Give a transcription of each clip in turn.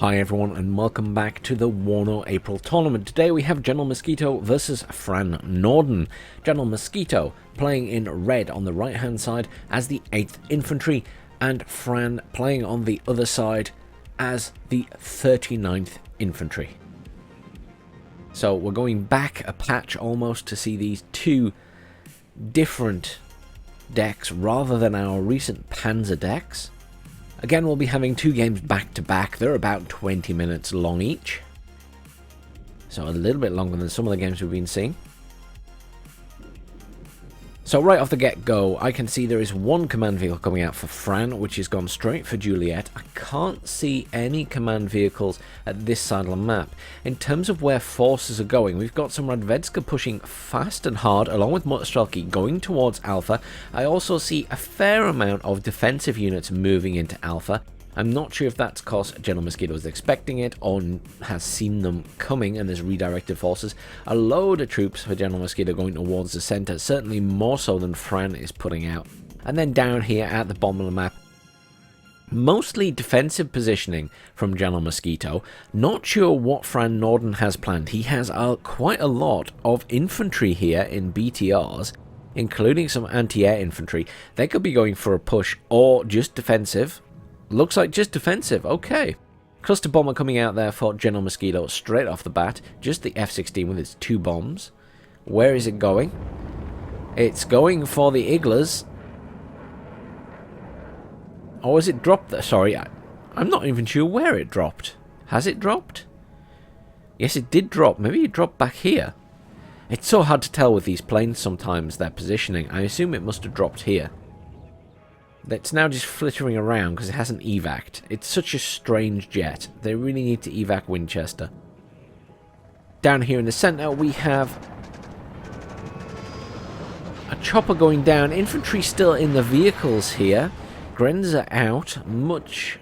Hi everyone and welcome back to the WARNO April tournament. Today we have General Mosquito versus Fran Norden. General Mosquito playing in red on the right hand side as the 8th Infantry and Fran playing on the other side as the 39th Infantry. So we're going back a patch almost to see these two different decks rather than our recent Panzer decks. Again, we'll be having two games back to back. They're about 20 minutes long each. So a little bit longer than some of the games we've been seeing. So right off the get-go, I can see there is one command vehicle coming out for Fran, which has gone straight for Juliet. I can't see any command vehicles at this side of the map. In terms of where forces are going, we've got some Radvedska pushing fast and hard, along with Motostrelki going towards Alpha. I also see a fair amount of defensive units moving into Alpha. I'm not sure if that's because General Mosquito is expecting it or has seen them coming and has redirected forces. A load of troops for General Mosquito going towards the centre, certainly more so than Fran is putting out. And then down here at the bottom of the map, mostly defensive positioning from General Mosquito. Not sure what Fran Norden has planned. He has quite a lot of infantry here in BTRs, including some anti-air infantry. They could be going for a push or just defensive. Looks like just defensive, okay. Cluster bomber coming out there for General Mosquito straight off the bat. Just the F-16 with its two bombs. Where is it going? It's going for the Iglas. Or has it dropped there? Sorry, I'm not even sure where it dropped. Has it dropped? Yes, it did drop. Maybe it dropped back here. It's so hard to tell with these planes sometimes, their positioning. I assume it must have dropped here. It's now just flittering around because it hasn't evac'd. It's such a strange jet. They really need to evac Winchester. Down here in the centre we have a chopper going down. Infantry still in the vehicles here. Grenza out. Much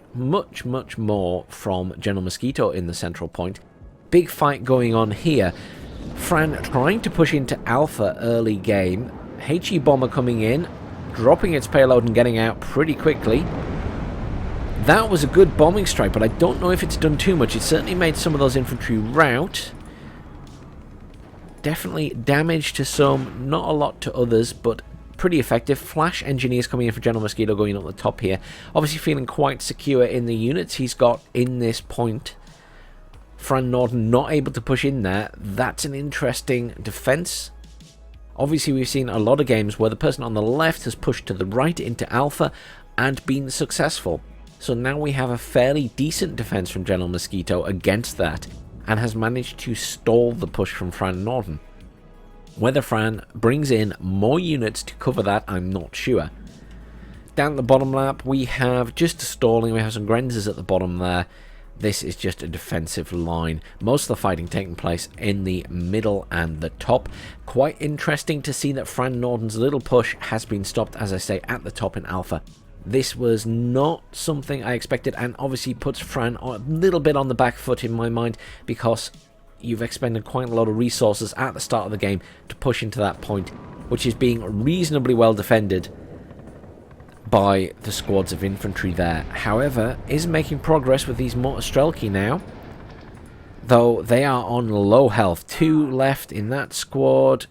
more from General Mosquito in the central point. Big fight going on here. Fran trying to push into Alpha early game. HE bomber coming in, dropping its payload and getting out pretty quickly. That was a good bombing strike, but I don't know if it's done too much. It certainly made some of those infantry rout. Definitely damage to some, not a lot to others, but pretty effective. Flash engineers coming in for General Mosquito going up the top here. Obviously feeling quite secure in the units he's got in this point. Fran Norden not able to push in there. That's an interesting defense. Obviously, we've seen a lot of games where the person on the left has pushed to the right into Alpha and been successful. So now we have a fairly decent defense from General Mosquito against that and has managed to stall the push from Fran Norden. Whether Fran brings in more units to cover that, I'm not sure. Down at the bottom lap, we have just a stalling. We have some Grenzers at the bottom there. This is just a defensive line. Most of the fighting taking place in the middle and the top. Quite interesting to see that Fran Norden's little push has been stopped, as I say, at the top in Alpha. This was not something I expected and obviously puts Fran a little bit on the back foot in my mind because you've expended quite a lot of resources at the start of the game to push into that point, which is being reasonably well defended by the squads of infantry there. However, is making progress with these Motostrelki now, though they are on low health. 2 left in that squad,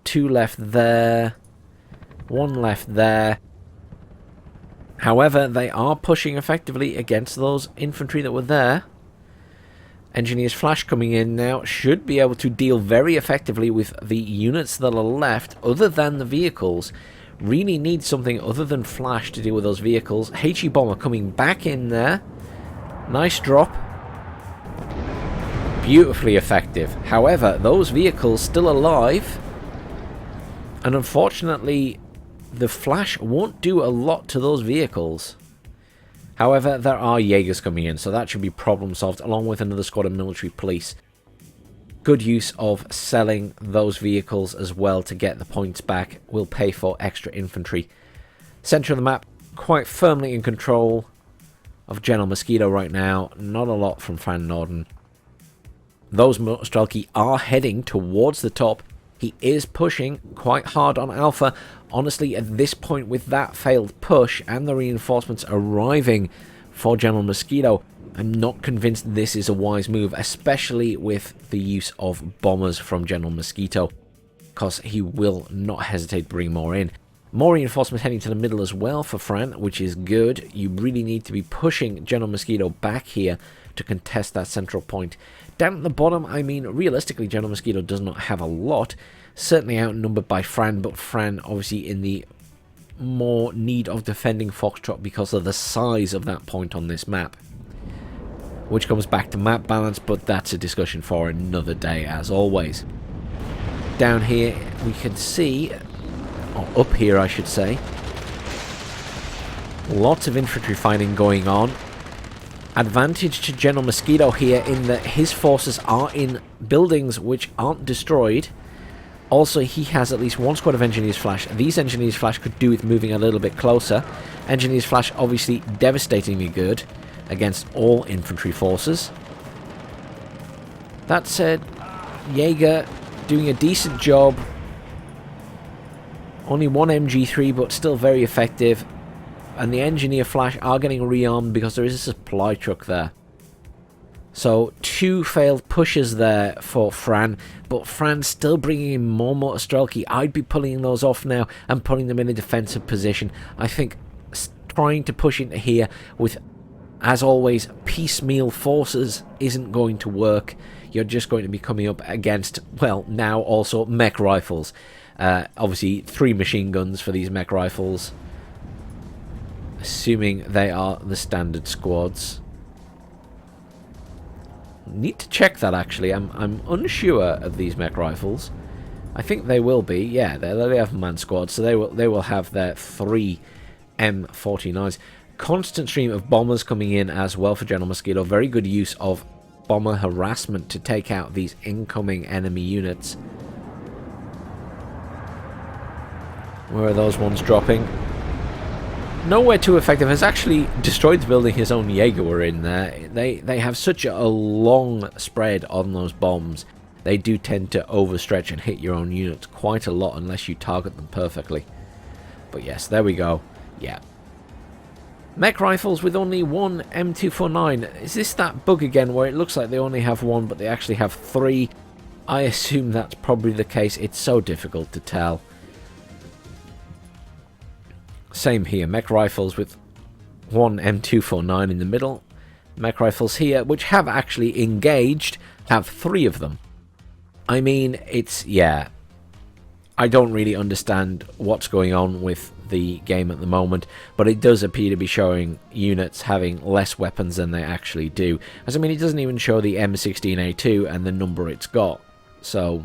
2 left there, 1 left there. However, they are pushing effectively against those infantry that were there. Engineers Flash coming in now should be able to deal very effectively with the units that are left other than the vehicles. Really need something other than Flash to deal with those vehicles. HE bomber coming back in there. Nice drop. Beautifully effective. However, those vehicles still alive. And unfortunately, the Flash won't do a lot to those vehicles. However, there are Jaegers coming in, so that should be problem solved, along with another squad of military police. Good use of selling those vehicles as well to get the points back. Will pay for extra infantry. Center of the map quite firmly in control of General Mosquito right now. Not a lot from Fran Norden. Those Motostrelki are heading towards the top. He is pushing quite hard on Alpha. Honestly, at this point with that failed push and the reinforcements arriving for General Mosquito, I'm not convinced this is a wise move, especially with the use of bombers from General Mosquito, because he will not hesitate to bring more in. More reinforcements heading to the middle as well for Fran, which is good. You really need to be pushing General Mosquito back here to contest that central point. Down at the bottom, I mean, realistically, General Mosquito does not have a lot. Certainly outnumbered by Fran, but Fran obviously in the more need of defending Foxtrot because of the size of that point on this map. Which comes back to map balance, but that's a discussion for another day as always. Down here we can see, or up here I should say, lots of infantry fighting going on. Advantage to General Mosquito here in that his forces are in buildings which aren't destroyed. Also, he has at least one squad of Engineers Flash. These Engineers Flash could do with moving a little bit closer. Engineers Flash obviously devastatingly good against all infantry forces. That said, Jaeger doing a decent job. Only one MG3, but still very effective. And the Engineer Flash are getting rearmed because there is a supply truck there. So, 2 failed pushes there for Fran, but Fran's still bringing in more Motostrelki. I'd be pulling those off now and putting them in a defensive position. I think trying to push into here with, as always, piecemeal forces isn't going to work. You're just going to be coming up against, well, now also mech rifles. Obviously, 3 machine guns for these mech rifles, assuming they are the standard squads. Need to check that actually. I'm unsure of these mech rifles. I think they will be. Yeah, they have man squads, so they will have their 3 M49s. Constant stream of bombers coming in as well for General Mosquito. Very good use of bomber harassment to take out these incoming enemy units. Where are those ones dropping? Nowhere too effective. Has actually destroyed the building his own Jaeger were in there. They have such a long spread on those bombs. They do tend to overstretch and hit your own units quite a lot unless you target them perfectly. But yes, there we go. Yeah. Mech rifles with only 1 M249. Is this that bug again where it looks like they only have 1 but they actually have 3? I assume that's probably the case. It's so difficult to tell. Same here, mech rifles with 1 M249 in the middle. Mech rifles here, which have actually engaged, have 3 of them. I mean, it's, yeah. I don't really understand what's going on with the game at the moment, but it does appear to be showing units having less weapons than they actually do. As I mean, it doesn't even show the M16A2 and the number it's got. So,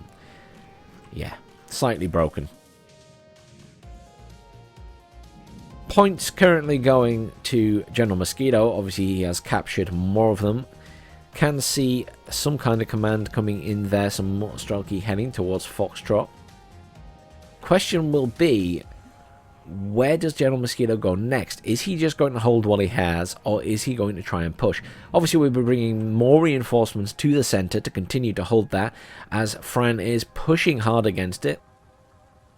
yeah, slightly broken. Points currently going to General Mosquito. Obviously, he has captured more of them. Can see some kind of command coming in there. Some Motostrelki heading towards Foxtrot. Question will be, where does General Mosquito go next? Is he just going to hold what he has, or is he going to try and push? Obviously, we'll be bringing more reinforcements to the center to continue to hold that, as Fran is pushing hard against it.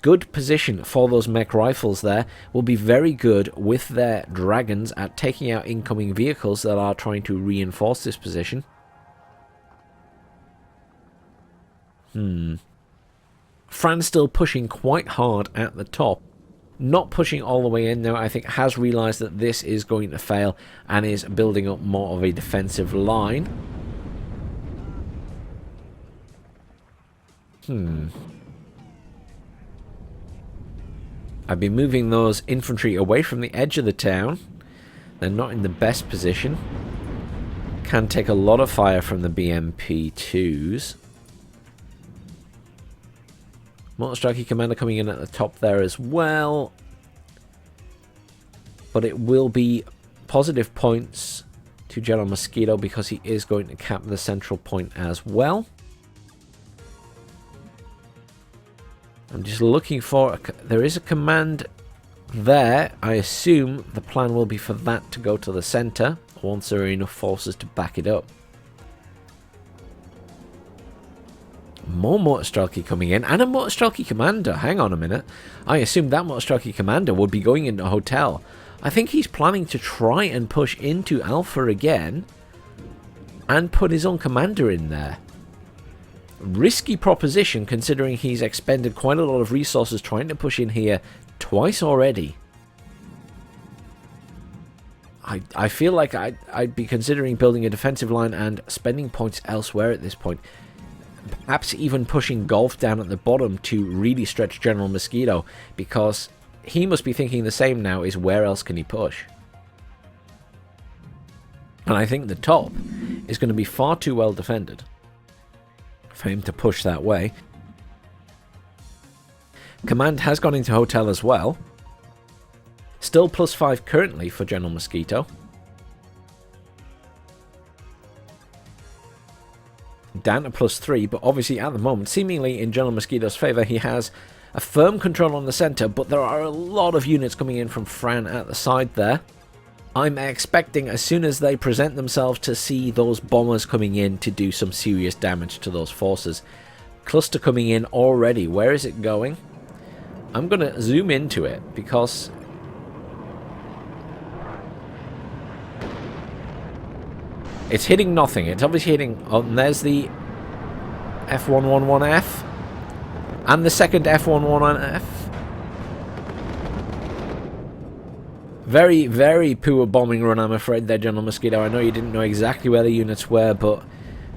Good position for those mech rifles there. Will be very good with their dragons at taking out incoming vehicles that are trying to reinforce this position. Fran's still pushing quite hard at the top. Not pushing all the way in now. I think has realized that this is going to fail and is building up more of a defensive line. I've been moving those infantry away from the edge of the town. They're not in the best position. Can take a lot of fire from the BMP-2s. Motostrelki Commander coming in at the top there as well. But it will be positive points to General Mosquito because he is going to cap the central point as well. I'm just looking for... there is a command there. I assume the plan will be for that to go to the center once there are enough forces to back it up. More Motostrelki coming in, and a Motostrelki Commander. Hang on a minute. I assume that Motostrelki Commander would be going into a hotel. I think he's planning to try and push into Alpha again. and put his own commander in there. Risky proposition considering he's expended quite a lot of resources trying to push in here twice already. I feel like I'd be considering building a defensive line and spending points elsewhere at this point. Perhaps even pushing Golf down at the bottom to really stretch General Mosquito, because he must be thinking the same now, is where else can he push? And I think the top is going to be far too well defended for him to push that way. Command has gone into hotel as well. Still +5 currently for General Mosquito. Down to +3, but obviously at the moment, seemingly in General Mosquito's favour, he has a firm control on the centre, but there are a lot of units coming in from Fran at the side there. I'm expecting as soon as they present themselves to see those bombers coming in to do some serious damage to those forces. Cluster coming in already. Where is it going? I'm going to zoom into it because it's hitting nothing. It's obviously hitting... Oh, and there's the F111F. And the second F111F. Very, very poor bombing run, I'm afraid, there, General Mosquito. I know you didn't know exactly where the units were, but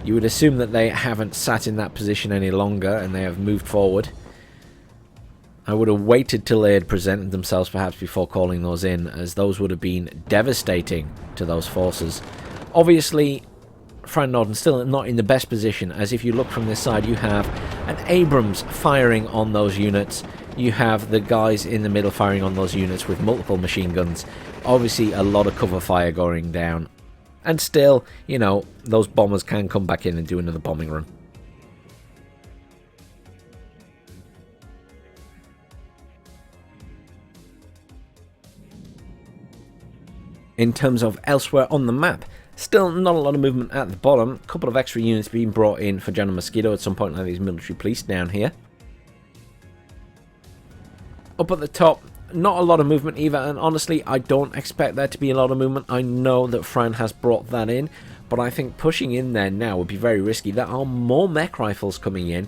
you would assume that they haven't sat in that position any longer and they have moved forward. I would have waited till they had presented themselves perhaps before calling those in, as those would have been devastating to those forces. Obviously, Fran Norden still not in the best position, as if you look from this side, you have an Abrams firing on those units. You have the guys in the middle firing on those units with multiple machine guns. Obviously, a lot of cover fire going down. And still, you know, those bombers can come back in and do another bombing run. In terms of elsewhere on the map, still not a lot of movement at the bottom. A couple of extra units being brought in for General Mosquito at some point, like these military police down here. Up at the top, not a lot of movement either, and honestly, I don't expect there to be a lot of movement. I know that Fran has brought that in, but I think pushing in there now would be very risky. There are more mech rifles coming in.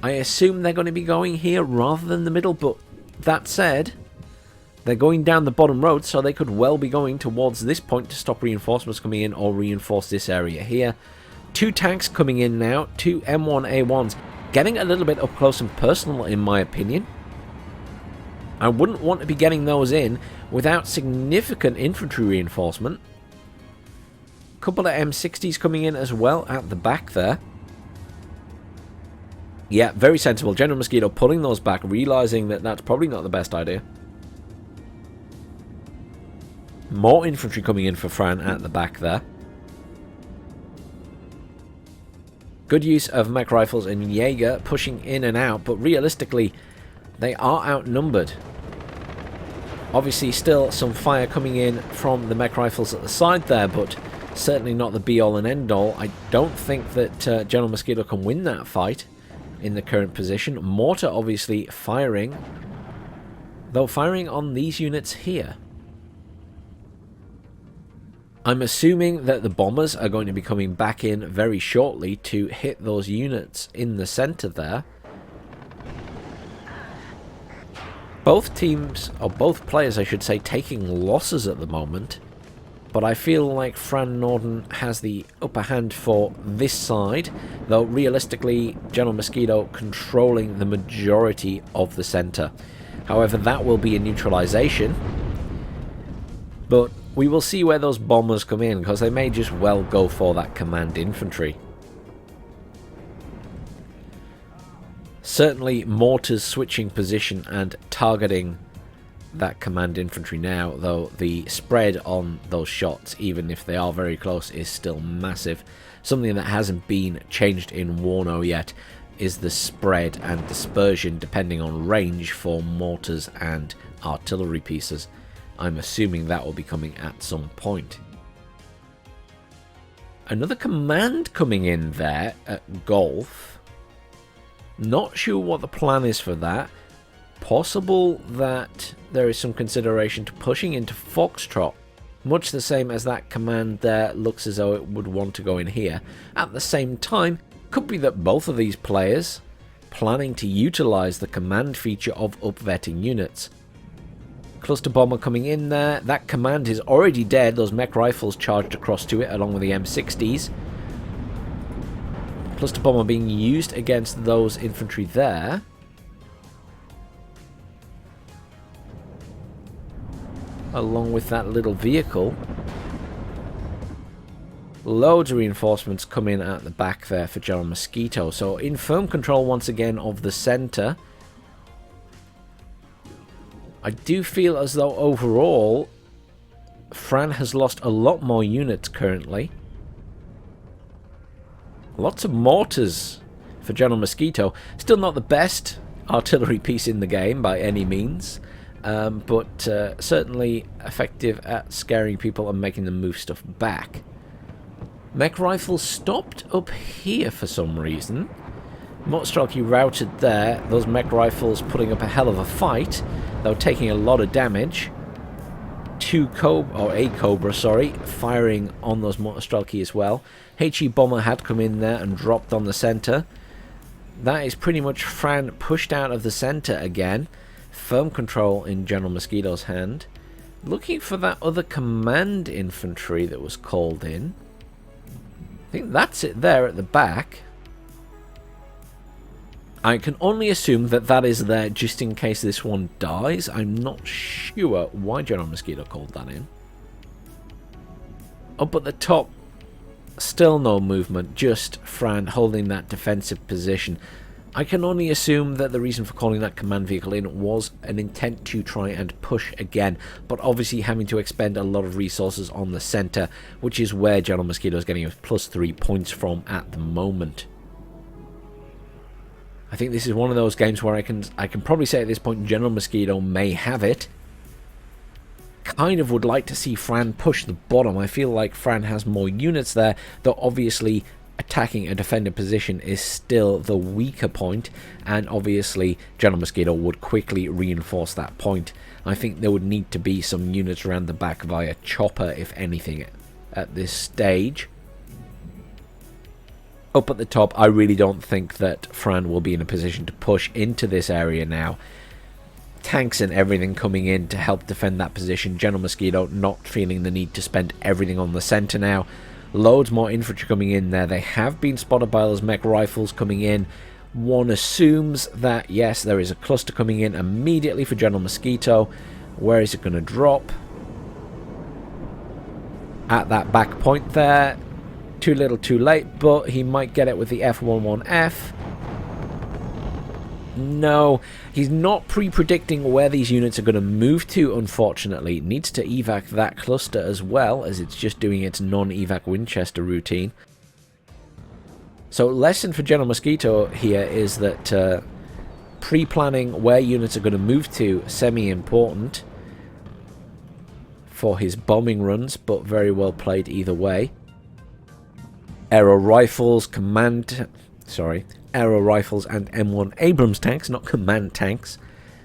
I assume they're going to be going here rather than the middle, but that said, they're going down the bottom road, so they could well be going towards this point to stop reinforcements coming in or reinforce this area here. 2 tanks coming in now, 2 M1A1s, getting a little bit up close and personal in my opinion. I wouldn't want to be getting those in without significant infantry reinforcement. A couple of M60s coming in as well at the back there. Yeah, very sensible. General Mosquito pulling those back, realizing that that's probably not the best idea. More infantry coming in for Fran at the back there. Good use of mech rifles and Jaeger pushing in and out, but realistically, they are outnumbered. Obviously, still some fire coming in from the mech rifles at the side there, but certainly not the be-all and end-all. I don't think that General Mosquito can win that fight in the current position. Mortar obviously firing, though firing on these units here. I'm assuming that the bombers are going to be coming back in very shortly to hit those units in the center there. Both teams, or both players I should say, taking losses at the moment. But I feel like Fran Norden has the upper hand for this side, though realistically General Mosquito controlling the majority of the center. However, that will be a neutralization. But we will see where those bombers come in, because they may just well go for that command infantry. Certainly mortars switching position and targeting that command infantry now, though the spread on those shots, even if they are very close, is still massive. Something that hasn't been changed in WARNO yet is the spread and dispersion depending on range for mortars and artillery pieces. I'm assuming that will be coming at some point. Another command coming in there at Golf. Not sure what the plan is for that. Possible that there is some consideration to pushing into Foxtrot Much the same as that command there looks as though it would want to go in here. At the same time, could be that both of these players planning to utilize the command feature of upvetting units. Cluster bomber coming in there. That command is already dead. Those mech rifles charged across to it along with the M60s. Cluster bomber being used against those infantry there. Along with that little vehicle. Loads of reinforcements come in at the back there for General Mosquito. So in firm control once again of the center. I do feel as though overall Fran has lost a lot more units currently. Lots of mortars for General Mosquito. Still not the best artillery piece in the game by any means. But certainly effective at scaring people and making them move stuff back. Mech rifles stopped up here for some reason. Motorstrelky routed there. Those mech rifles putting up a hell of a fight. They were taking a lot of damage. A Cobra, firing on those Motorstrelky as well. HE bomber had come in there and dropped on the center. That is pretty much Fran pushed out of the center again. Firm control in General Mosquito's hand. Looking for that other command infantry that was called in. I think that's it there at the back. I can only assume that that is there just in case this one dies. I'm not sure why General Mosquito called that in. Up at the top, still no movement, just Fran holding that defensive position. I can only assume that the reason for calling that command vehicle in was an intent to try and push again, but obviously having to expend a lot of resources on the center, which is where General Mosquito is getting +3 points from at the moment. I think this is one of those games where I can probably say at this point General Mosquito may have it. Kind of would like to see Fran push the bottom. I feel like Fran has more units there, though obviously attacking a defender position is still the weaker point, and obviously General Mosquito would quickly reinforce that point. I think there would need to be some units around the back via chopper, if anything, at this stage. Up at the top, I really don't think that Fran will be in a position to push into this area now. Tanks and everything coming in to help defend that position. General Mosquito not feeling the need to spend everything on the center now. Loads more infantry coming in there. They have been spotted by those mech rifles coming in. One assumes that, yes, there is a cluster coming in immediately for General Mosquito. Where is it going to drop? At that back point there. Too little, too late, but he might get it with the F11F. No, he's not pre-predicting where these units are going to move to, unfortunately. Needs to evac that cluster as well, as it's just doing its non-evac Winchester routine. So lesson for General Mosquito here is that pre-planning where units are going to move to, semi-important for his bombing runs, but very well played either way. Aero rifles, Aero rifles and M1 Abrams tanks, not command tanks,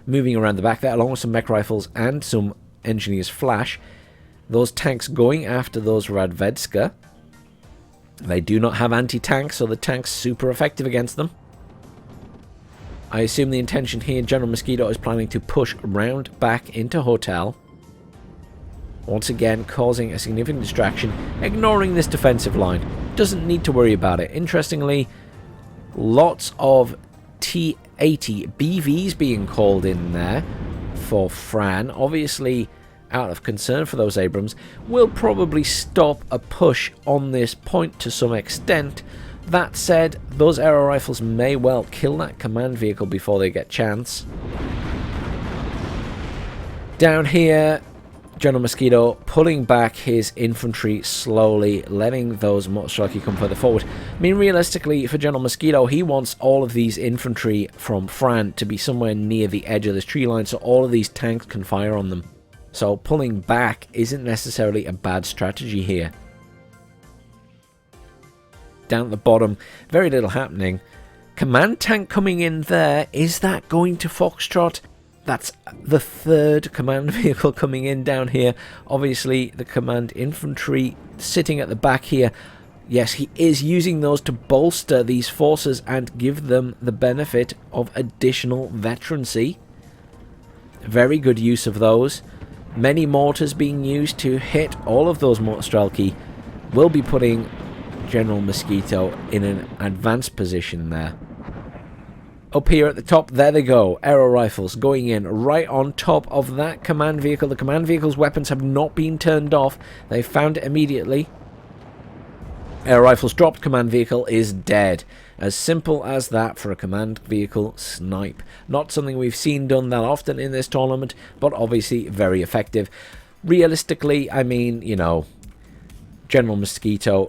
moving around the back there, along with some mech rifles and some engineers flash. Those tanks going after those Radvedska. They do not have anti-tanks, so the tank's super effective against them. I assume the intention here, General Mosquito is planning to push round back into Hotel. Once again, causing a significant distraction, ignoring this defensive line. Doesn't need to worry about it. Interestingly, lots of T-80 BVs being called in there for Fran. Obviously, out of concern for those Abrams, will probably stop a push on this point to some extent. That said, those aero rifles may well kill that command vehicle before they get chance. Down here, General Mosquito pulling back his infantry slowly, letting those Motorstrelky come further forward. I mean, realistically, for General Mosquito, he wants all of these infantry from Fran to be somewhere near the edge of this tree line, so all of these tanks can fire on them. So pulling back isn't necessarily a bad strategy here. Down at the bottom, very little happening. Command tank coming in there. Is that going to Foxtrot? That's the third command vehicle coming in down here. Obviously, the command infantry sitting at the back here. Yes, he is using those to bolster these forces and give them the benefit of additional veterancy. Very good use of those. Many mortars being used to hit all of those Mortstrelki. Will be putting General Mosquito in an advanced position there. Up here at the top, there they go. Aero rifles going in right on top of that command vehicle. The command vehicle's weapons have not been turned off. They found it immediately. Air rifles dropped, command vehicle is dead. As simple as that for a command vehicle snipe. Not something we've seen done that often in this tournament, but obviously very effective. Realistically, I mean, you know, General Mosquito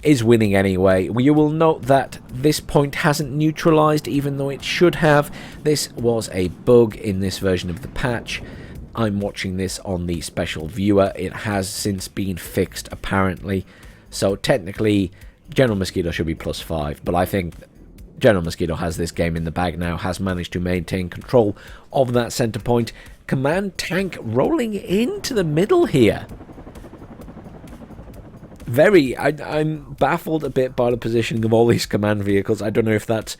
is winning anyway. You will note that this point hasn't neutralized, even though it should have. This was a bug in this version of the patch. I'm watching this on the special viewer. It has since been fixed, apparently. So technically, General Mosquito should be +5, but I think General Mosquito has this game in the bag now, has managed to maintain control of that center point. Command tank rolling into the middle here. I'm baffled a bit by the positioning of all these command vehicles. I don't know if that's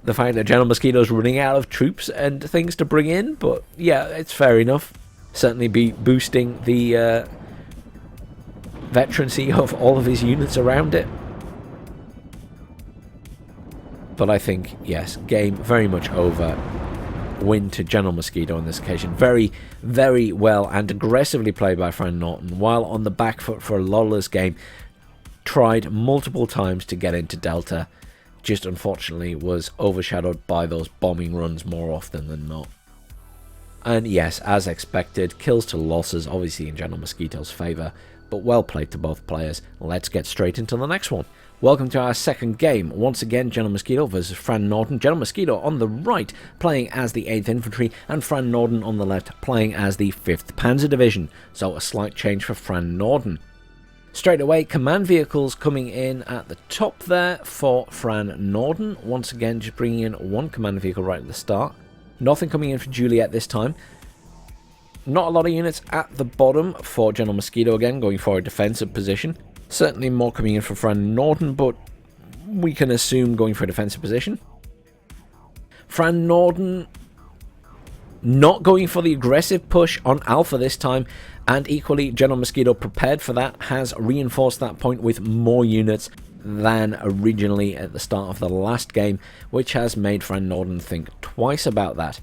the fact that General Mosquito's running out of troops and things to bring in, but yeah, it's fair enough. Certainly be boosting the veterancy of all of his units around it. But I think, yes, game very much over. Win to General Mosquito on this occasion. Very, very well and aggressively played by Fran Norden, while on the back foot for a lot of this game. Tried multiple times to get into Delta, just unfortunately was overshadowed by those bombing runs more often than not. And yes, as expected, kills to losses, obviously in General Mosquito's favour, but well played to both players. Let's get straight into the next one. Welcome to our second game. Once again, General Mosquito versus Fran Norden. General Mosquito on the right playing as the 8th Infantry, and Fran Norden on the left playing as the 5th Panzer Division. So a slight change for Fran Norden. Straight away, command vehicles coming in at the top there for Fran Norden. Once again, just bringing in one command vehicle right at the start. Nothing coming in for Juliet this time. Not a lot of units at the bottom for General Mosquito again, going for a defensive position. Certainly more coming in for Fran Norden, but we can assume going for a defensive position. Fran Norden not going for the aggressive push on Alpha this time, and equally General Mosquito prepared for that, has reinforced that point with more units than originally at the start of the last game, which has made Fran Norden think twice about that.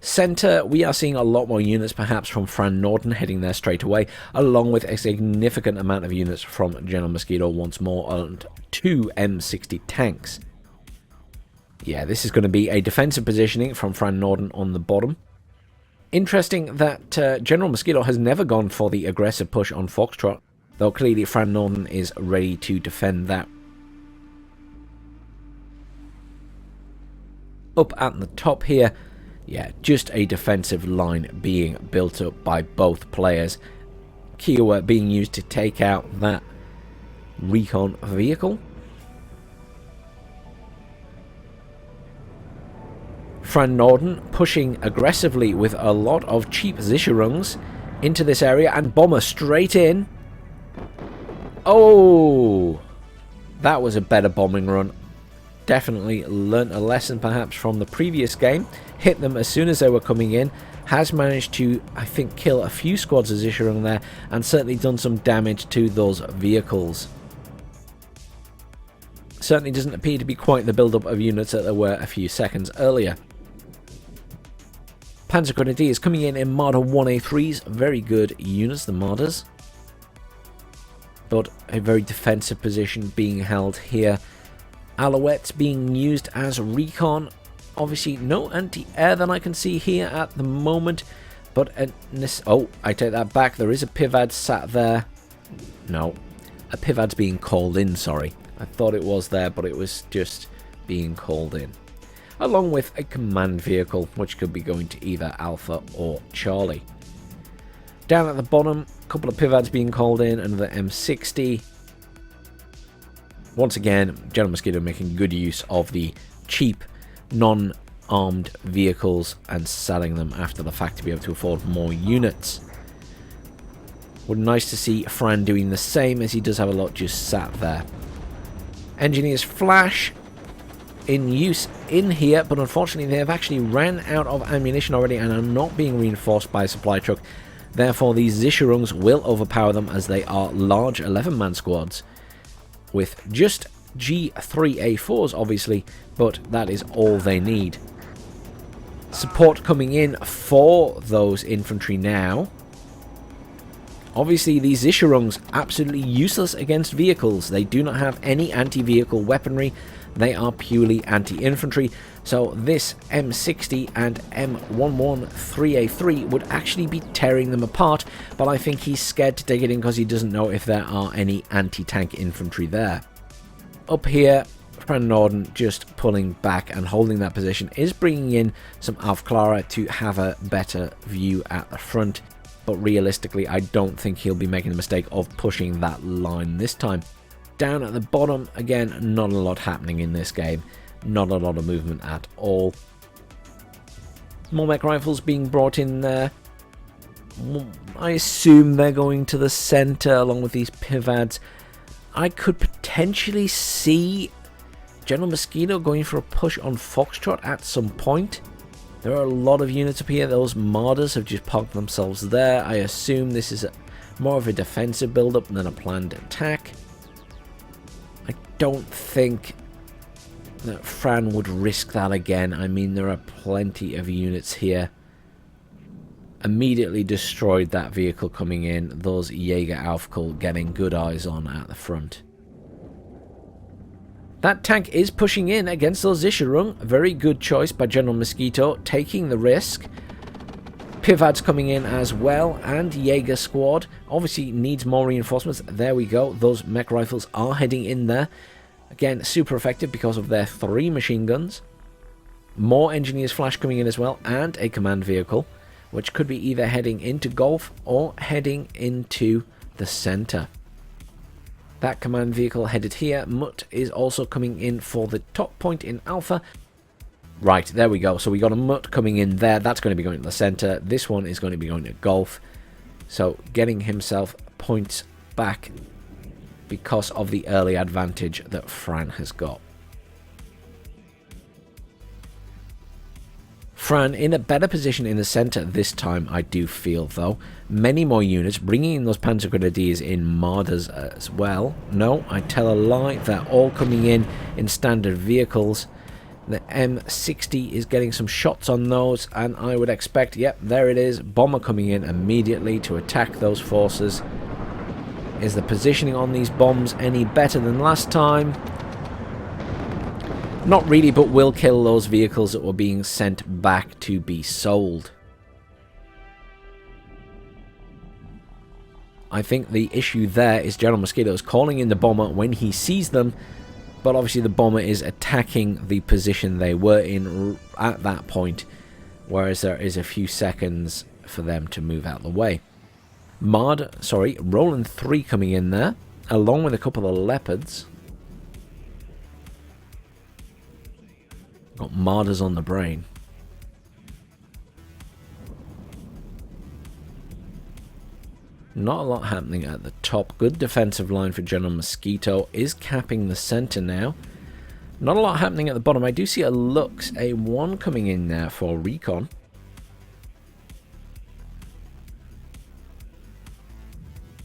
Center, we are seeing a lot more units perhaps from Fran Norden heading there straight away, along with a significant amount of units from General Mosquito once more, and 2 M60 tanks. Yeah, this is going to be a defensive positioning from Fran Norden on the bottom. Interesting that General Mosquito has never gone for the aggressive push on Foxtrot, though clearly Fran Norden is ready to defend that. Up at the top here, yeah, just a defensive line being built up by both players. Kiowa being used to take out that recon vehicle. Fran Norden pushing aggressively with a lot of cheap Zischerungs into this area, and Bomber straight in. Oh, that was a better bombing run. Definitely learnt a lesson perhaps from the previous game. Hit them as soon as they were coming in. Has managed to, I think, kill a few squads of Zischerung there, and certainly done some damage to those vehicles. Certainly doesn't appear to be quite the build-up of units that there were a few seconds earlier. Panzer Grenadiers coming in Marder 1A3s. Very good units, the Marders. But a very defensive position being held here. Alouettes being used as recon. Obviously no anti-air that I can see here at the moment, but oh, I take that back. There is a Pivad sat there. No, a Pivad's being called in, sorry. I thought it was there, but it was just being called in. Along with a command vehicle, which could be going to either Alpha or Charlie. Down at the bottom, a couple of Pivads being called in, another M60. Once again, General Mosquito making good use of the cheap, non-armoured armed vehicles and selling them after the fact to be able to afford more units. Would nice to see Fran doing the same, as he does have a lot just sat there. Engineers Flash in use in here, but unfortunately they have actually ran out of ammunition already and are not being reinforced by a supply truck. Therefore these Zischerungs will overpower them, as they are large 11-man squads with just G3A4s obviously, but that is all they need. Support coming in for those infantry now. Obviously, these Zischerungs absolutely useless against vehicles. They do not have any anti-vehicle weaponry. They are purely anti-infantry. So this M60 and M113A3 would actually be tearing them apart. But I think he's scared to take it in because he doesn't know if there are any anti-tank infantry there. Up here, Fran Norden just pulling back and holding that position is bringing in some Aufklärer to have a better view at the front. But realistically, I don't think he'll be making the mistake of pushing that line this time. Down at the bottom, again, not a lot happening in this game. Not a lot of movement at all. More mech rifles being brought in there. I assume they're going to the center along with these pivads. I could potentially see General Mosquito going for a push on Foxtrot at some point. There are a lot of units up here. Those Marders have just parked themselves there. I assume this is more of a defensive build-up than a planned attack. I don't think that Fran would risk that again. I mean, there are plenty of units here. Immediately destroyed that vehicle coming in. Those Jaeger Aufklärer getting good eyes on at the front. That tank is pushing in against those Zischerung. Very good choice by General Mosquito, taking the risk. Pivad's coming in as well, and Jaeger squad obviously needs more reinforcements. There we go. Those mech rifles are heading in there. Again, super effective because of their 3 machine guns. More engineers Flash coming in as well, and a command vehicle, which could be either heading into Golf or heading into the center. That command vehicle headed here. Mutt is also coming in for the top point in Alpha. Right, there we go. So we got a Mutt coming in there. That's going to be going to the center. This one is going to be going to Golf. So getting himself points back because of the early advantage that Fran has got. Fran in a better position in the center this time, I do feel, though. Many more units, bringing in those Panzer Grenadiers in Marders as well. No, I tell a lie. They're all coming in standard vehicles. The M60 is getting some shots on those, and I would expect, yep, there it is. Bomber coming in immediately to attack those forces. Is the positioning on these bombs any better than last time? Not really, but will kill those vehicles that were being sent back to be sold. I think the issue there is General Mosquito is calling in the bomber when he sees them, but obviously the bomber is attacking the position they were in at that point, whereas there is a few seconds for them to move out of the way. Roland 3 coming in there, along with a couple of Leopards. Got Marders on the brain. Not a lot happening at the top. Good defensive line for General Mosquito. Is capping the center now. Not a lot happening at the bottom. I do see a Lux A1 coming in there for recon.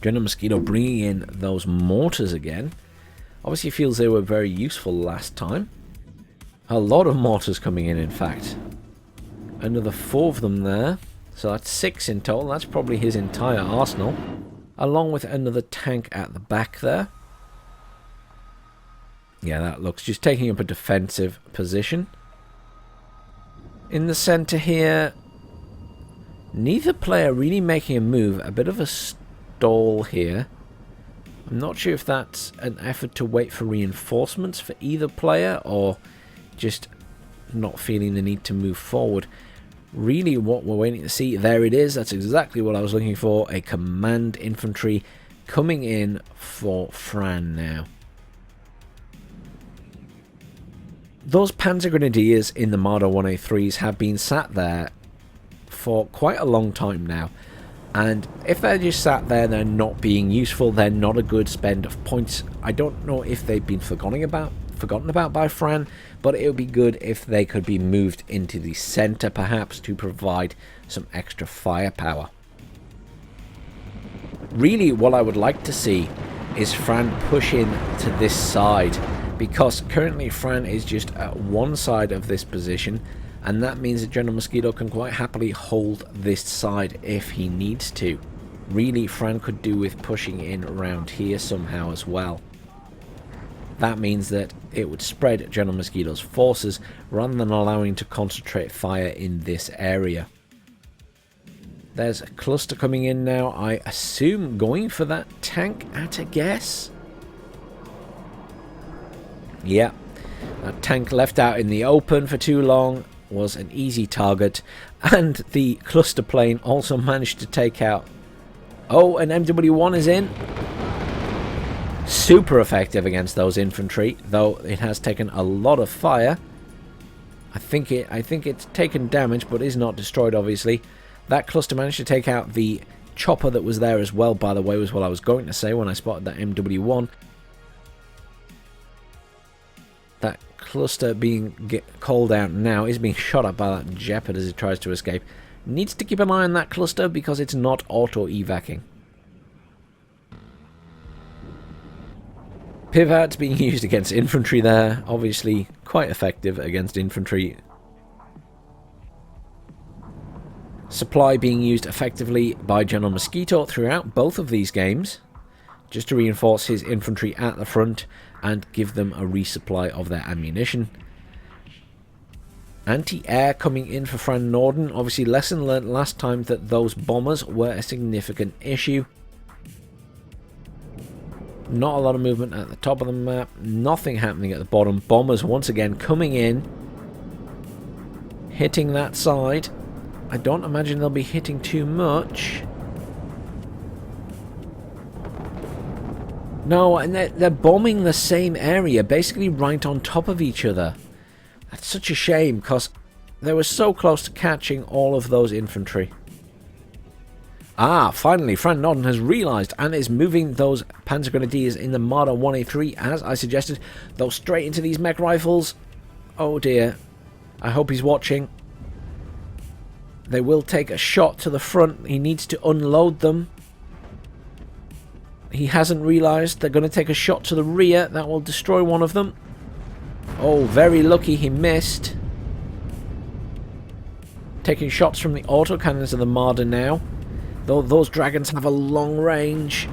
General Mosquito bringing in those mortars again. Obviously feels they were very useful last time. A lot of mortars coming in fact. Another 4 of them there. So that's 6 in total. That's probably his entire arsenal. Along with another tank at the back there. Yeah, that looks just taking up a defensive position. In the center here, neither player really making a move. A bit of a stall here. I'm not sure if that's an effort to wait for reinforcements for either player or just not feeling the need to move forward. Really what we're waiting to see, there it is. That's exactly what I was looking for. A command infantry coming in for Fran now. Those Panzer Grenadiers in the Marder 1A3s have been sat there for quite a long time now. And if they're just sat there, they're not being useful, they're not a good spend of points. I don't know if they've been forgotten about by Fran, but it would be good if they could be moved into the center perhaps to provide some extra firepower. Really what I would like to see is Fran push in to this side, because currently Fran is just at one side of this position, and that means that General Mosquito can quite happily hold this side if he needs to. Really, Fran could do with pushing in around here somehow as well. That means that it would spread General Mosquito's forces rather than allowing to concentrate fire in this area. There's a cluster coming in now, I assume going for that tank at a guess. Yeah, that tank left out in the open for too long was an easy target, and the cluster plane also managed to take out... Oh, an MW1 is in. Super effective against those infantry, though it has taken a lot of fire. I think it's taken damage, but is not destroyed, obviously. That cluster managed to take out the chopper that was there as well, by the way, was what I was going to say when I spotted that MW1. That cluster being called out now is being shot at by that Jeopard as it tries to escape. Needs to keep an eye on that cluster because it's not auto-evacing. Pivot's being used against infantry there. Obviously quite effective against infantry. Supply being used effectively by General Mosquito throughout both of these games, just to reinforce his infantry at the front and give them a resupply of their ammunition. Anti-air coming in for Fran Norden. Obviously, lesson learned last time that those bombers were a significant issue. Not a lot of movement at the top of the map. Nothing happening at the bottom. Bombers once again coming in, hitting that side. I don't imagine they'll be hitting too much. No, and they're bombing the same area, basically right on top of each other. That's such a shame, because they were so close to catching all of those infantry. Ah, finally, Fran Norden has realised and is moving those Panzer Grenadiers in the Marder 1A3, as I suggested, though straight into these mech rifles. Oh dear. I hope he's watching. They will take a shot to the front. He needs to unload them. He hasn't realised they're going to take a shot to the rear. That will destroy one of them. Oh, very lucky he missed. Taking shots from the autocannons of the Marder now. Though those dragons have a long range.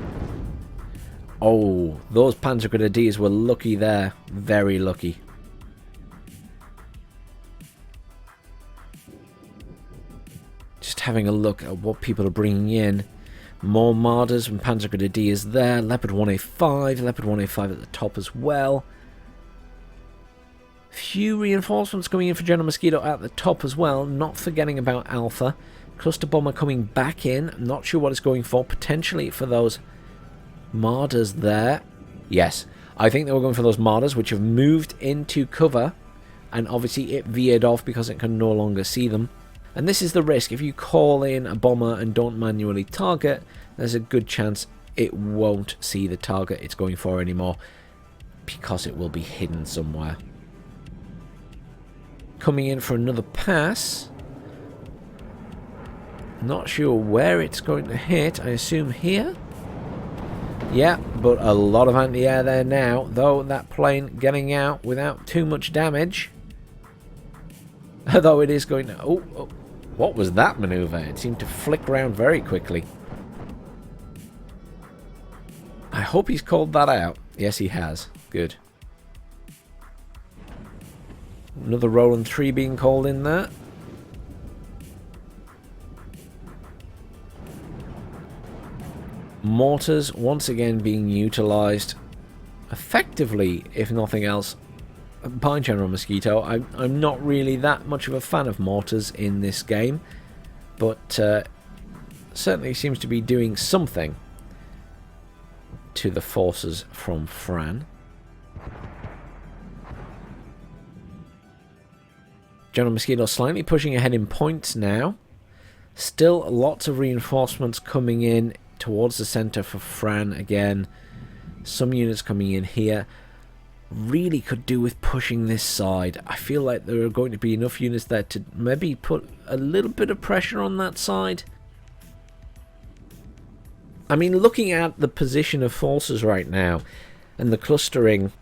Oh, those Panzer Grenadiers were lucky there. Very lucky. Just having a look at what people are bringing in. More Marders and Panzer Grenadiers there. Leopard 1A5. Leopard 1A5 at the top as well. Few reinforcements coming in for General Mosquito at the top as well. Not forgetting about Alpha. Cluster Bomber coming back in. Not sure what it's going for. Potentially for those Marders there. Yes, I think they were going for those Marders, which have moved into cover. And obviously it veered off because it can no longer see them. And this is the risk. If you call in a bomber and don't manually target, there's a good chance it won't see the target it's going for anymore, because it will be hidden somewhere. Coming in for another pass. Not sure where it's going to hit. I assume here. Yeah, but a lot of anti-air there now, though that plane getting out without too much damage. Although it is going to... Oh, what was that maneuver? It seemed to flick around very quickly. I hope he's called that out. Yes, he has. Good. Another Roland 3 being called in there. Mortars once again being utilised effectively, if nothing else, by General Mosquito. I'm not really that much of a fan of mortars in this game, but certainly seems to be doing something to the forces from Fran. General Mosquito slightly pushing ahead in points now. Still lots of reinforcements coming in towards the center for Fran again. Some units coming in here. Really could do with pushing this side. I feel like there are going to be enough units there to maybe put a little bit of pressure on that side. I mean, looking at the position of forces right now and the clustering,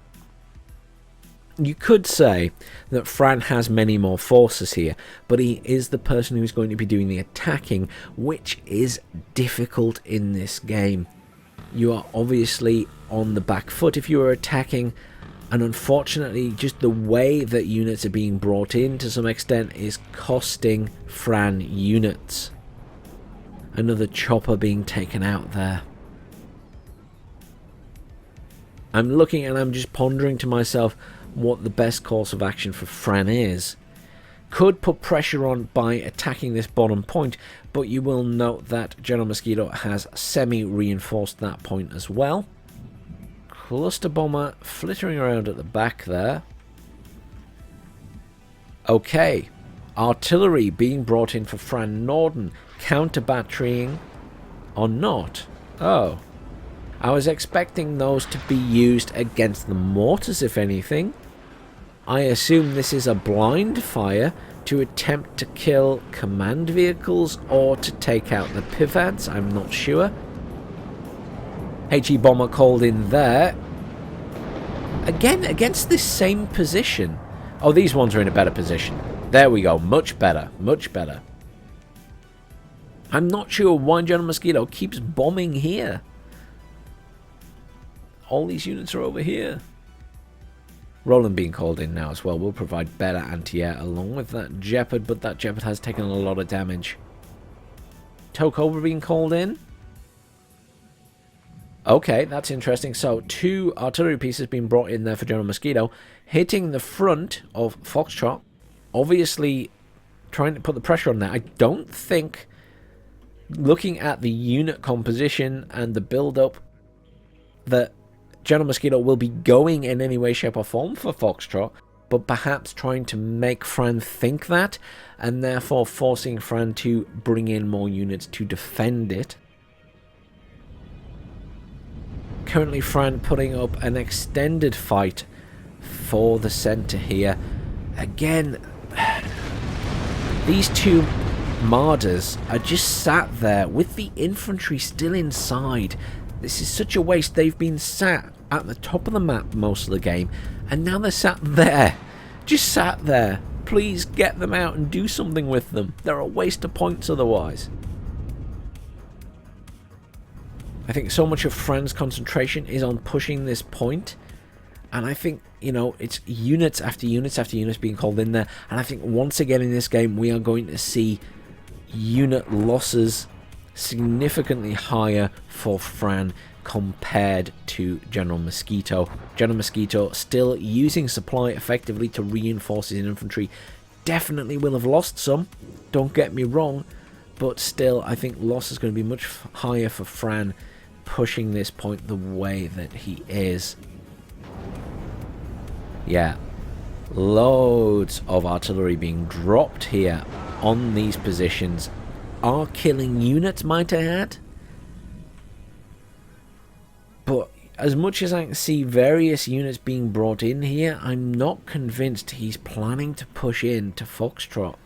you could say that Fran has many more forces here, but he is the person who's going to be doing the attacking, which is difficult in this game. You are obviously on the back foot if you are attacking, and unfortunately just the way that units are being brought in to some extent is costing Fran units. Another chopper being taken out there. I'm looking and I'm just pondering to myself what the best course of action for Fran is. Could put pressure on by attacking this bottom point, but you will note that General Mosquito has semi-reinforced that point as well. Cluster bomber flittering around at the back there. Okay, artillery being brought in for Fran Norden, counter batterying or not. Oh, I was expecting those to be used against the mortars, if anything. I assume this is a blind fire to attempt to kill command vehicles or to take out the pivads. I'm not sure. HE bomber called in there. Again, against this same position. Oh, these ones are in a better position. There we go. Much better. Much better. I'm not sure why General Mosquito keeps bombing here. All these units are over here. Roland being called in now as well will provide better anti-air along with that Jeopard, but that Jeopard has taken a lot of damage. Tow Cobra being called in. Okay, that's interesting. So 2 artillery pieces being brought in there for General Mosquito, hitting the front of Foxtrot, obviously trying to put the pressure on there. I don't think, looking at the unit composition and the build-up, that General Mosquito will be going in any way, shape or form for Foxtrot, but perhaps trying to make Fran think that, and therefore forcing Fran to bring in more units to defend it. Currently Fran putting up an extended fight for the center here. Again, these 2 Marders are just sat there with the infantry still inside. This is such a waste. They've been sat at the top of the map most of the game, and now they're sat there. Just sat there. Please get them out and do something with them. They're a waste of points otherwise. I think so much of Fran's concentration is on pushing this point, and I think, you know, it's units after units after units being called in there, and I think once again in this game we are going to see unit losses significantly higher for Fran compared to General Mosquito. General Mosquito still using supply effectively to reinforce his infantry. Definitely will have lost some, don't get me wrong, but still I think loss is going to be much higher for Fran pushing this point the way that he is. Yeah, loads of artillery being dropped here on these positions. Are killing units, might I add. But as much as I can see various units being brought in here, I'm not convinced he's planning to push in to Foxtrot.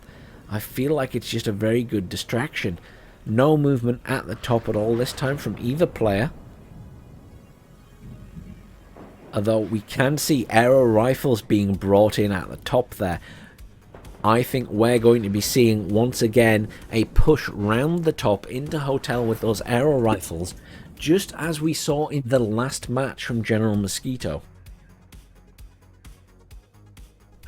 I feel like it's just a very good distraction. No movement at the top at all this time from either player. Although we can see aero rifles being brought in at the top there. I think we're going to be seeing once again a push round the top into Hotel with those aero rifles, just as we saw in the last match from General Mosquito.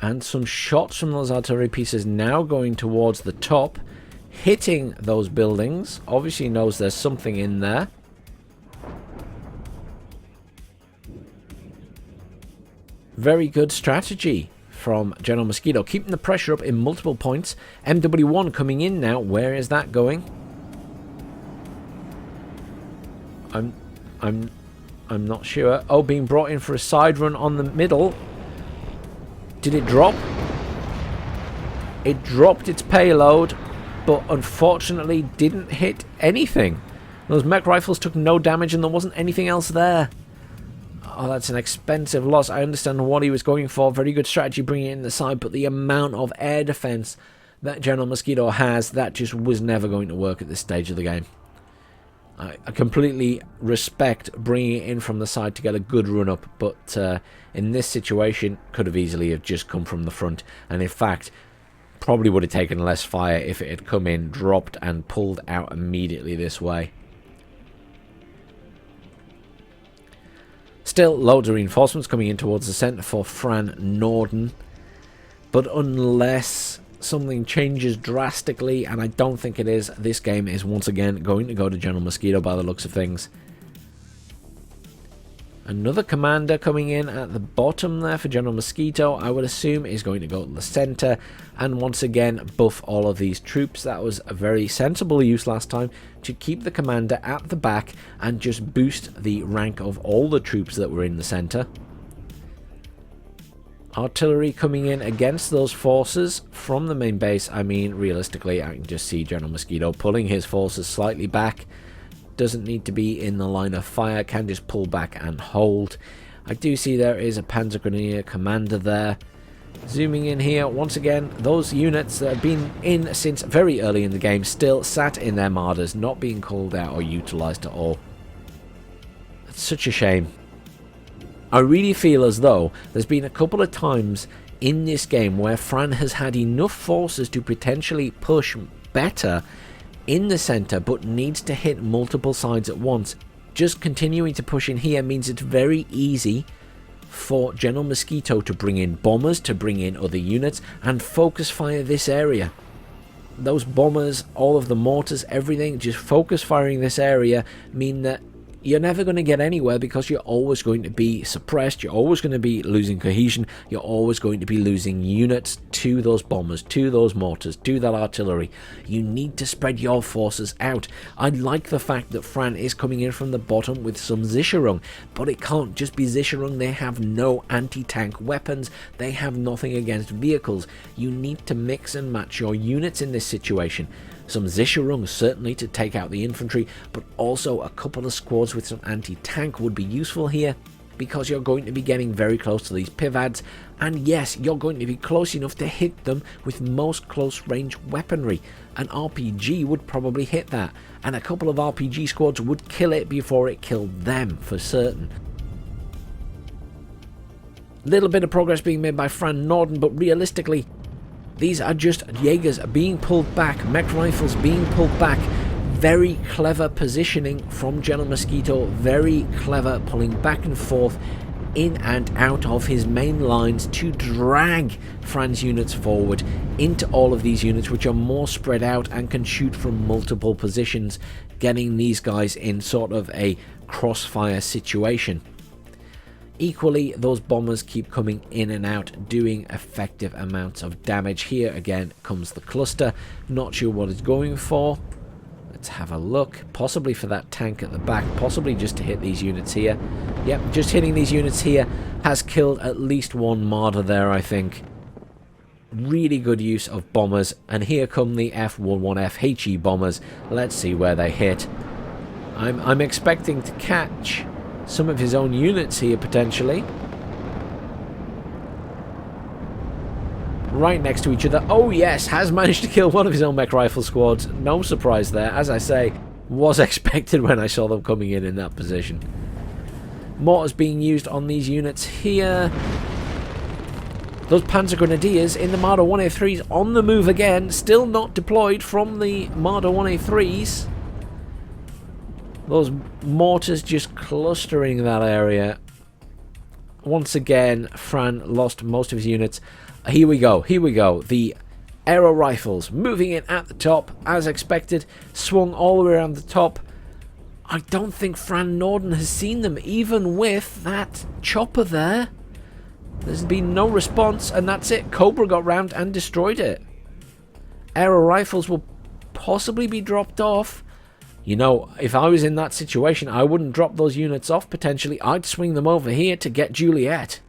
And some shots from those artillery pieces now going towards the top, hitting those buildings. Obviously knows there's something in there. Very good strategy from General Mosquito, keeping the pressure up in multiple points. MW1 coming in now. Where is that going? I'm not sure. Oh, being brought in for a side run on the middle. Did it drop? It dropped its payload, but unfortunately didn't hit anything. Those mech rifles took no damage and there wasn't anything else there. Oh, that's an expensive loss. I understand what he was going for. Very good strategy bringing it in the side, but the amount of air defense that General Mosquito has, that just was never going to work at this stage of the game. I completely respect bringing it in from the side to get a good run up, but in this situation, could have easily have just come from the front, and in fact, probably would have taken less fire if it had come in, dropped, and pulled out immediately this way. Still, loads of reinforcements coming in towards the centre for Fran Norden, but unless something changes drastically, and I don't think it is, this game is once again going to go to General Mosquito by the looks of things. Another commander coming in at the bottom there for General Mosquito, I would assume is going to go to the centre and once again buff all of these troops. That was a very sensible use last time, to keep the commander at the back and just boost the rank of all the troops that were in the centre. Artillery coming in against those forces from the main base. I mean, realistically, I can just see General Mosquito pulling his forces slightly back. Doesn't need to be in the line of fire, can just pull back and hold. I do see there is a Panzergrenadier commander there. Zooming in here, once again, those units that have been in since very early in the game still sat in their Marders, not being called out or utilised at all. That's such a shame. I really feel as though there's been a couple of times in this game where Fran has had enough forces to potentially push better in the centre, but needs to hit multiple sides at once. Just continuing to push in here means it's very easy for General Mosquito to bring in bombers, to bring in other units, and focus fire this area. Those bombers, all of the mortars, everything, just focus firing this area mean that you're never going to get anywhere, because you're always going to be suppressed, you're always going to be losing cohesion, you're always going to be losing units to those bombers, to those mortars, to that artillery. You need to spread your forces out. I like the fact that Fran is coming in from the bottom with some Sicherung, but it can't just be Sicherung. They have no anti-tank weapons, they have nothing against vehicles. You need to mix and match your units in this situation. Some Sicherung certainly to take out the infantry, but also a couple of squads with some anti-tank would be useful here, because you're going to be getting very close to these pivads, and yes, you're going to be close enough to hit them with most close range weaponry. An RPG would probably hit that, and a couple of RPG squads would kill it before it killed them for certain. Little bit of progress being made by Fran Norden, but realistically, these are just Jaegers being pulled back, mech rifles being pulled back. Very clever positioning from General Mosquito, very clever pulling back and forth in and out of his main lines to drag Fran's units forward into all of these units, which are more spread out and can shoot from multiple positions, getting these guys in sort of a crossfire situation. Equally, those bombers keep coming in and out, doing effective amounts of damage. Here again comes the cluster. Not sure what it's going for. Let's have a look. Possibly for that tank at the back. Possibly just to hit these units here. Yep, just hitting these units here has killed at least one Marder there, I think. Really good use of bombers. And here come the F-11F HE bombers. Let's see where they hit. I'm expecting to catch some of his own units here potentially. Right next to each other. Oh yes, has managed to kill one of his own mech rifle squads. No surprise there. As I say, was expected when I saw them coming in that position. Mortars being used on these units here. Those Panzergrenadiers in the Marder 1A3s on the move again. Still not deployed from the Marder 1A3s. Those mortars just clustering that area. Once again, Fran lost most of his units. Here we go, here we go. The aero rifles moving in at the top, as expected. Swung all the way around the top. I don't think Fran Norden has seen them, even with that chopper there. There's been no response, and that's it. Cobra got round and destroyed it. Aero rifles will possibly be dropped off. You know, if I was in that situation, I wouldn't drop those units off potentially. I'd swing them over here to get Juliet.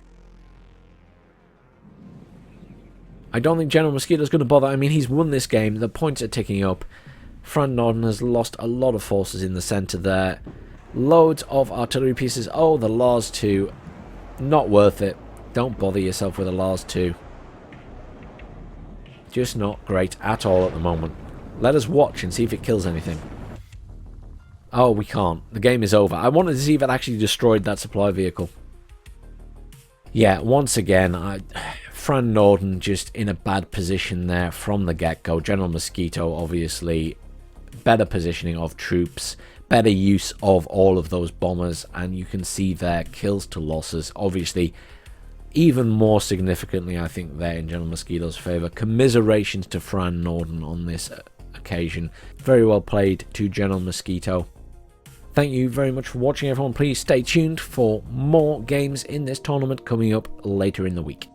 I don't think General Mosquito is going to bother. I mean, he's won this game. The points are ticking up. Fran Norden has lost a lot of forces in the centre there. Loads of artillery pieces. Oh, the Lars 2. Not worth it. Don't bother yourself with the Lars 2. Just not great at all at the moment. Let us watch and see if it kills anything. Oh, we can't. The game is over. I wanted to see if it actually destroyed that supply vehicle. Yeah, once again, Fran Norden just in a bad position there from the get-go. General Mosquito, obviously, better positioning of troops, better use of all of those bombers, and you can see there kills to losses. Obviously, even more significantly, I think, there in General Mosquito's favour. Commiserations to Fran Norden on this occasion. Very well played to General Mosquito. Thank you very much for watching, everyone. Please stay tuned for more games in this tournament coming up later in the week.